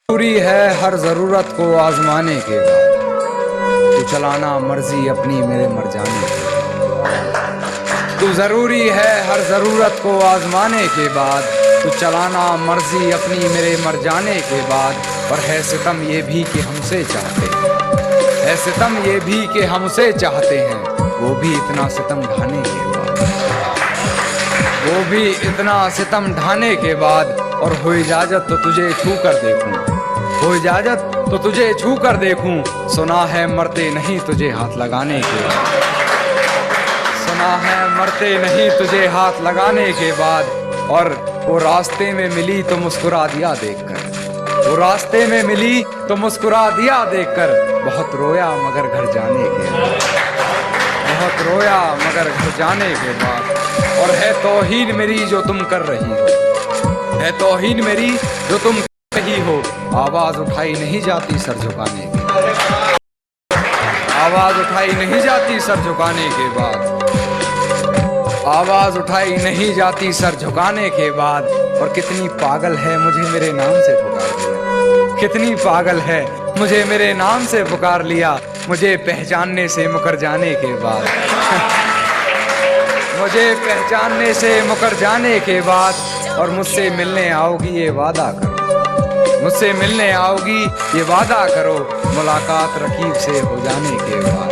जरूरी है हर जरूरत को आजमाने के बाद तू चलाना मर्जी अपनी मेरे मर जाने के। तू जरूरी है हर जरूरत को आजमाने के बाद तू चलाना मर्जी अपनी मेरे मर जाने के बाद। और है सितम ये भी कि हमसे चाहते हैं, है सितम ये भी कि हमसे चाहते हैं, वो भी इतना सितम ढाने के बाद, वो भी इतना सितम ढाने के बाद। और हो इजाजत तो तुझे छू कर देखूं, हो इजाजत तो तुझे छू कर देखूं, सुना है मरते नहीं तुझे हाथ लगाने के बाद, सुना है मरते नहीं तुझे हाथ लगाने के बाद। और वो रास्ते में मिली तो मुस्कुरा दिया देखकर, वो रास्ते में मिली तो मुस्कुरा दिया देखकर। बहुत रोया मगर घर जाने के बाद, बहुत रोया मगर घर जाने के बाद। और है तौहीन मेरी जो तुम कर रही हो, है तौहीन मेरी जो तुम कर रही हो। आवाज उठाई नहीं जाती सर झुकाने के, आवाज उठाई नहीं जाती सर झुकाने के बाद, आवाज उठाई नहीं जाती सर झुकाने के बाद। और कितनी पागल है मुझे मेरे नाम से पुकार लिया, कितनी पागल है मुझे मेरे नाम से पुकार लिया, मुझे पहचानने से मुकर जाने के बाद, मुझे पहचानने से मुकर जाने के बाद। और मुझसे मिलने आओगी ये वादा करो, मुझसे मिलने आओगी ये वादा करो, मुलाकात रकीब से हो जाने के बाद,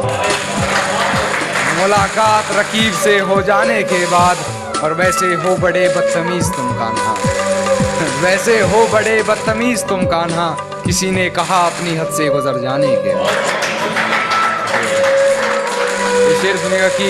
मुलाकात रकीब से हो जाने के बाद। और वैसे हो बड़े बदतमीज तुम कान्हा, वैसे हो बड़े बदतमीज तुम कान्हा, किसी ने कहा अपनी हद से गुजर जाने के बाद। ये शेर सुनिएगा कि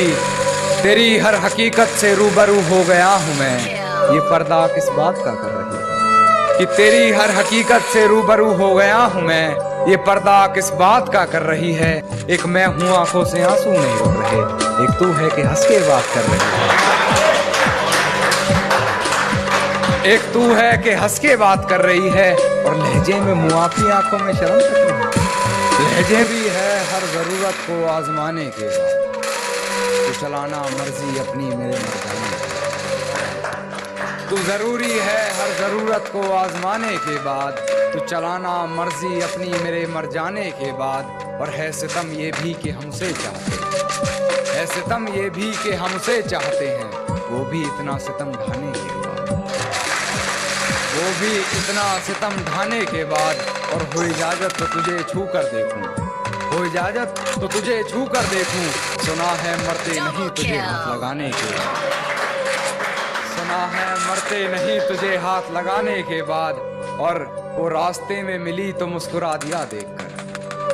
तेरी हर हकीकत से रूबरू हो गया हूँ मैं, ये पर्दा किस बात का कर रही है, कि तेरी हर हकीकत से रूबरू हो गया हूँ मैं, ये पर्दा किस बात का कर रही है। एक मैं हूँ आंखों से आंसू नहीं रुक रहे, एक तू है कि हंस के बात कर रही है, एक तू है कि हंस के बात कर रही है। और लहजे में मुआफी आंखों में शर्म तक नहीं, लहजे भी है हर जरूरत को आजमाने के बाद तू चलाना मर्जी अपनी मेरे मर जाने के। तू जरूरी है हर जरूरत को आजमाने के बाद तू चलाना मर्जी अपनी मेरे मर जाने के बाद। और है सितम ये भी कि हमसे चाहते हैं, है सितम ये भी कि हमसे चाहते हैं, वो भी इतना सितम ढाने के बाद, वो भी इतना सितम ढाने के बाद। और हो इजाजत तो तुझे छू कर देखूं, हो इजाजत तो तुझे छू कर देखूं, सुना है मरते नहीं तुझे हाथ लगाने के बाद, सुना है मरते नहीं तुझे हाथ लगाने के बाद। और वो रास्ते में मिली तो मुस्कुरा दिया देखकर,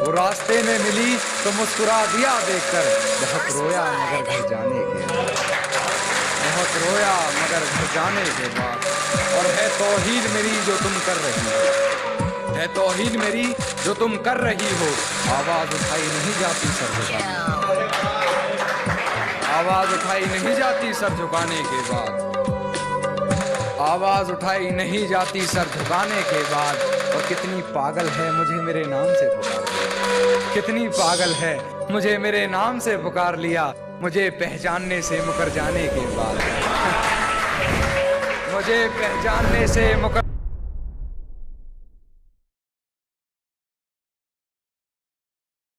वो रास्ते में मिली तो मुस्कुरा दिया देखकर। बहुत रोया मगर घर जाने के बाद, बहुत रोया मगर घर जाने के बाद। और है तौहीन मेरी जो तुम कर रही हो, है तौहीन मेरी जो तुम कर रही हो। आवाज उठाई नहीं जाती सर झुकाने, आवाज उठाई नहीं जाती सर झुकाने के बाद, आवाज उठाई नहीं जाती सर झुकाने के बाद। और कितनी पागल है मुझे मेरे नाम से पुकार लिया, कितनी पागल है मुझे मेरे नाम से पुकार लिया, मुझे पहचानने से मुकर जाने के बाद, मुझे पहचानने से मुकर